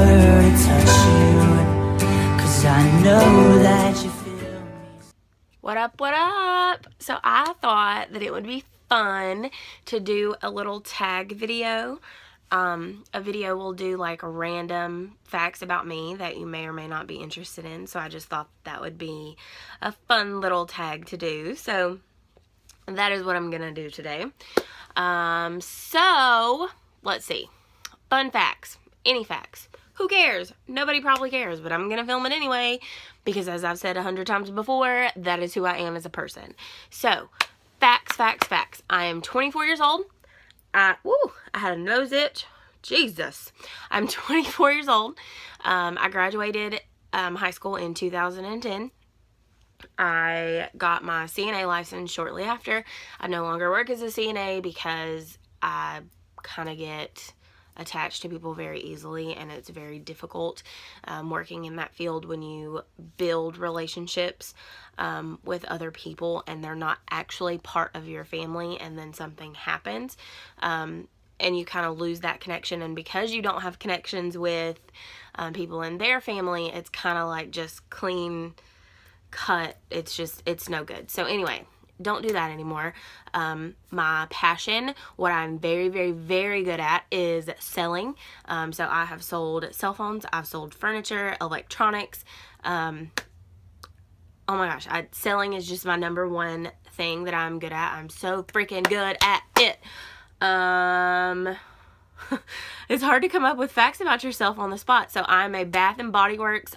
to touch you, 'cause I know that you feel me. What up, what up? So I thought that it would be fun to do a little tag video. A video will do like random facts about me that you may or may not be interested in. So I just thought that would be a fun little tag to do. So that is what I'm gonna do today. So let's see. Fun facts. Any facts. Who cares? Nobody probably cares, but I'm gonna film it anyway because, as I've said 100 times before, that is who I am as a person. So, facts. I am 24 years old. I had a nose itch. Jesus. I'm 24 years old. I graduated high school in 2010. I got my CNA license shortly after. I no longer work as a CNA because I kind of get attached to people very easily, and it's very difficult working in that field when you build relationships with other people and they're not actually part of your family, and then something happens and you kind of lose that connection. And because you don't have connections with people in their family, it's kind of like just clean cut. It's no good. So anyway, don't do that anymore. My passion, what I'm very good at, is selling. So I have sold cell phones, I've sold furniture, electronics. Oh my gosh, selling is just my number one thing that I'm good at. I'm so freaking good at it. It's hard to come up with facts about yourself on the spot. So I'm a Bath and Body Works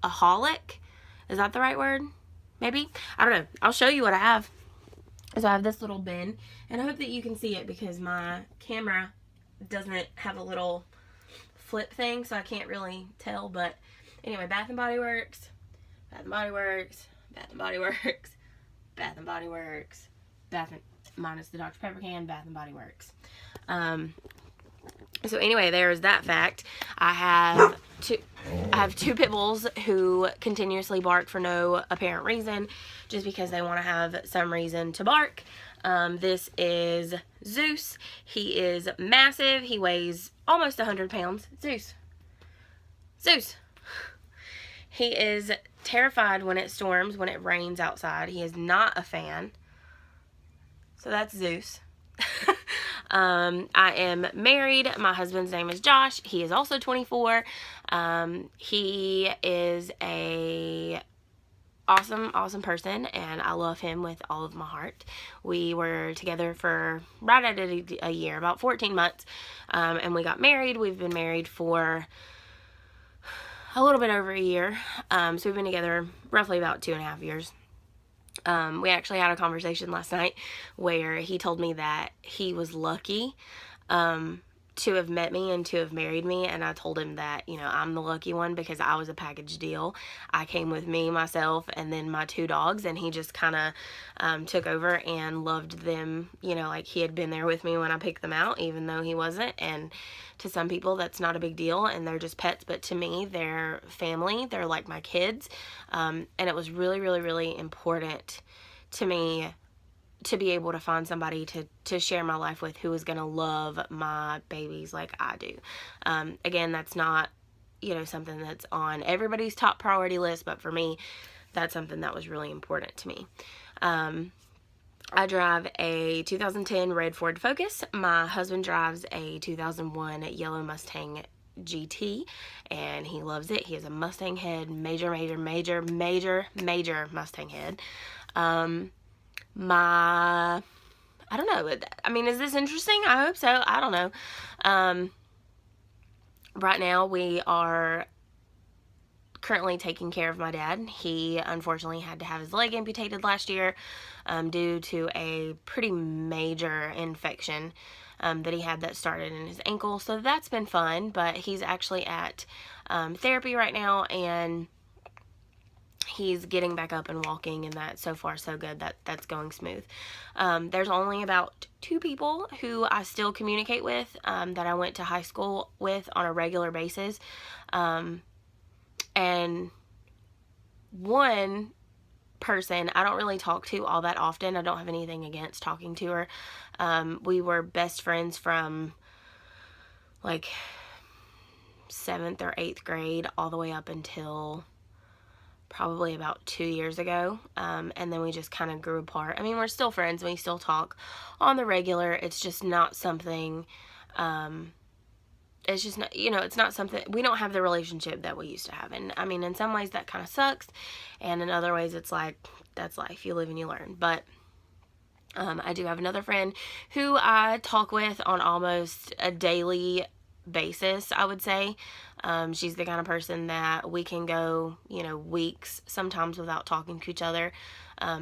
aholic. Is that the right word? Maybe? I don't know. I'll show you what I have. So I have this little bin, and I hope that you can see it because my camera doesn't have a little flip thing, so I can't really tell. But anyway, Bath and Body Works, Bath and Body Works, Bath and Body Works, Bath and Body Works, minus the Dr. Pepper can, Bath and Body Works. So anyway, there's that fact. I have two pit bulls who continuously bark for no apparent reason, just because they want to have some reason to bark. This is Zeus. He is massive. He weighs almost 100 pounds. Zeus. He is terrified when it storms, when it rains outside. He is not a fan. So that's Zeus. I am married. My husband's name is Josh. He is also 24. He is a awesome person, and I love him with all of my heart. We were together for right at a year, about 14 months, and we got married. We've been married for a little bit over a year, so we've been together roughly about 2.5 years. We actually had a conversation last night where he told me that he was lucky to have met me and to have married me, and I told him that, I'm the lucky one because I was a package deal. I came with me, myself, and then my 2 dogs, and he just kind of took over and loved them, like he had been there with me when I picked them out, even though he wasn't. And to some people that's not a big deal and they're just pets, but to me they're family. They're like my kids, and it was really important to me to be able to find somebody to share my life with who is going to love my babies like I do. Again, that's not, something that's on everybody's top priority list, but for me, that's something that was really important to me. I drive a 2010 red Ford Focus. My husband drives a 2001 yellow Mustang GT, and he loves it. He is a Mustang head, major Mustang head. I don't know. I mean, is this interesting? I hope so. I don't know. Right now we are currently taking care of my dad. He unfortunately had to have his leg amputated last year due to a pretty major infection that he had that started in his ankle. So that's been fun, but he's actually at therapy right now, and he's getting back up and walking, and that so far so good. That's going smooth. There's only about 2 people who I still communicate with that I went to high school with on a regular basis, and one person I don't really talk to all that often. I don't have anything against talking to her. We were best friends from like 7th or 8th grade all the way up until probably about 2 years ago. And then we just kind of grew apart. I mean, we're still friends and we still talk on the regular. It's just not something, it's just not, you know, it's not something, we don't have the relationship that we used to have. And I mean, in some ways that kind of sucks. And in other ways it's like, that's life. You live and you learn. But I do have another friend who I talk with on almost a daily basis, I would say. She's the kind of person that we can go, you know, weeks sometimes without talking to each other,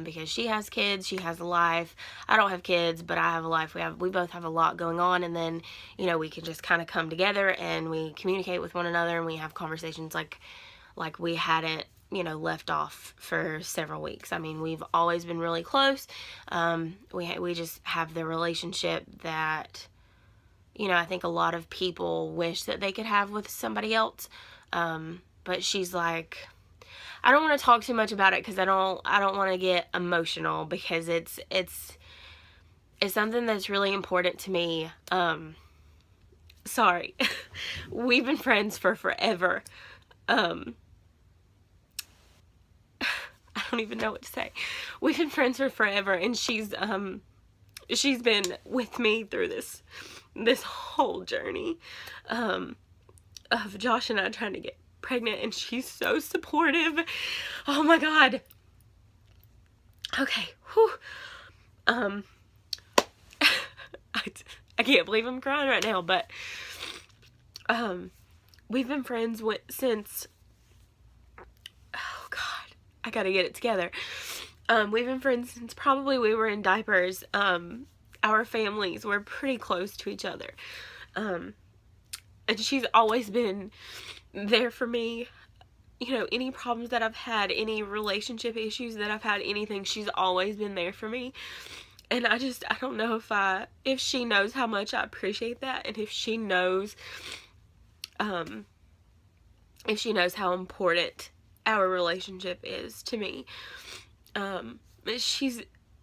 because she has kids, she has a life. I don't have kids, but I have a life. We both have a lot going on, and then, you know, we can just kind of come together and we communicate with one another and we have conversations like we hadn't, you know, left off for several weeks. I mean, we've always been really close. We just have the relationship that, you know, I think a lot of people wish that they could have with somebody else. But she's like, I don't want to talk too much about it because I don't want to get emotional, because it's something that's really important to me. Sorry. We've been friends for forever. I don't even know what to say. We've been friends for forever, and she's been with me through this whole journey of Josh and I trying to get pregnant, and she's so supportive. Oh my God. Okay. Whew. I can't believe I'm crying right now, but we've been friends since, oh God, I gotta get it together. We've been friends since probably we were in diapers. Our families were pretty close to each other. And she's always been there for me. You know, any problems that I've had, any relationship issues that I've had, anything, she's always been there for me. And I don't know if she knows how much I appreciate that, and if she knows how important our relationship is to me.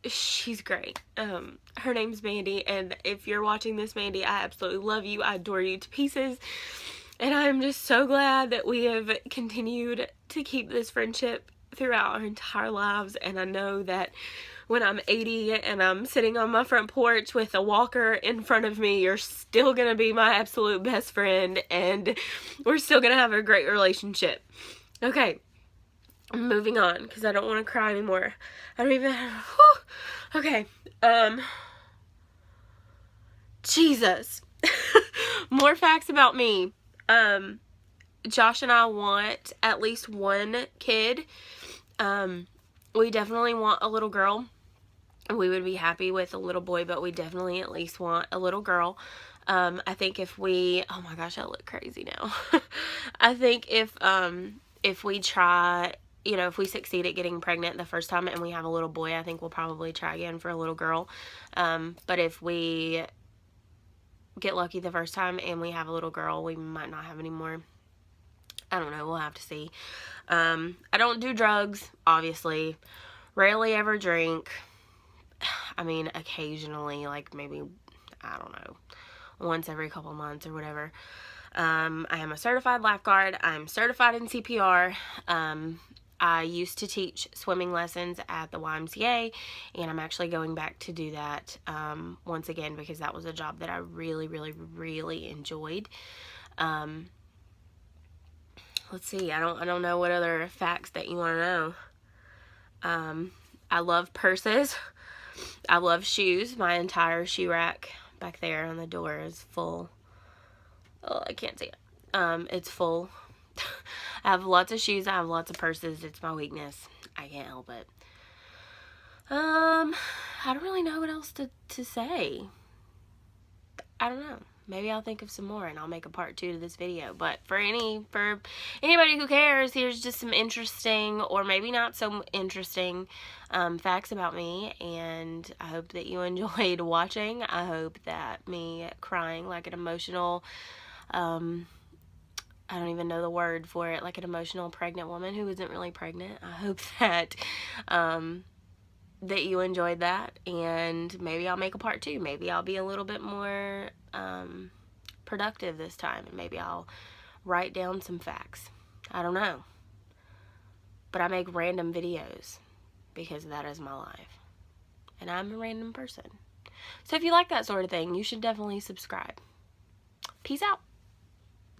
She's great. Her name's Mandy, and if you're watching this, Mandy, I absolutely love you. I adore you to pieces. And I'm just so glad that we have continued to keep this friendship throughout our entire lives. And I know that when I'm 80 and I'm sitting on my front porch with a walker in front of me, you're still going to be my absolute best friend, and we're still going to have a great relationship. Okay. Moving on, because I don't want to cry anymore. I don't even okay. Jesus. More facts about me. Josh and I want at least one kid. We definitely want a little girl. We would be happy with a little boy, but we definitely at least want a little girl. I think if we, oh my gosh, I look crazy now. I think if we try, you know, if we succeed at getting pregnant the first time and we have a little boy, I think we'll probably try again for a little girl. But if we get lucky the first time and we have a little girl, we might not have any more. I don't know. We'll have to see. I don't do drugs, obviously. Rarely ever drink. I mean, occasionally, like maybe, I don't know, once every couple months or whatever. I am a certified lifeguard. I'm certified in CPR. I used to teach swimming lessons at the YMCA, and I'm actually going back to do that once again, because that was a job that I really, really, really enjoyed. Let's see. I don't know what other facts that you want to know. I love purses. I love shoes. My entire shoe rack back there on the door is full. Oh, I can't see it. It's full. I have lots of shoes. I have lots of purses. It's my weakness. I can't help it. I don't really know what else to say. I don't know. Maybe I'll think of some more and I'll make a part 2 to this video. But for anybody who cares, here's just some interesting, or maybe not so interesting, facts about me. And I hope that you enjoyed watching. I hope that me crying like an emotional, I don't even know the word for it, like an emotional pregnant woman who isn't really pregnant. I hope that that you enjoyed that, and maybe I'll make a part 2. Maybe I'll be a little bit more productive this time, and maybe I'll write down some facts. I don't know. But I make random videos because that is my life. And I'm a random person. So if you like that sort of thing, you should definitely subscribe. Peace out.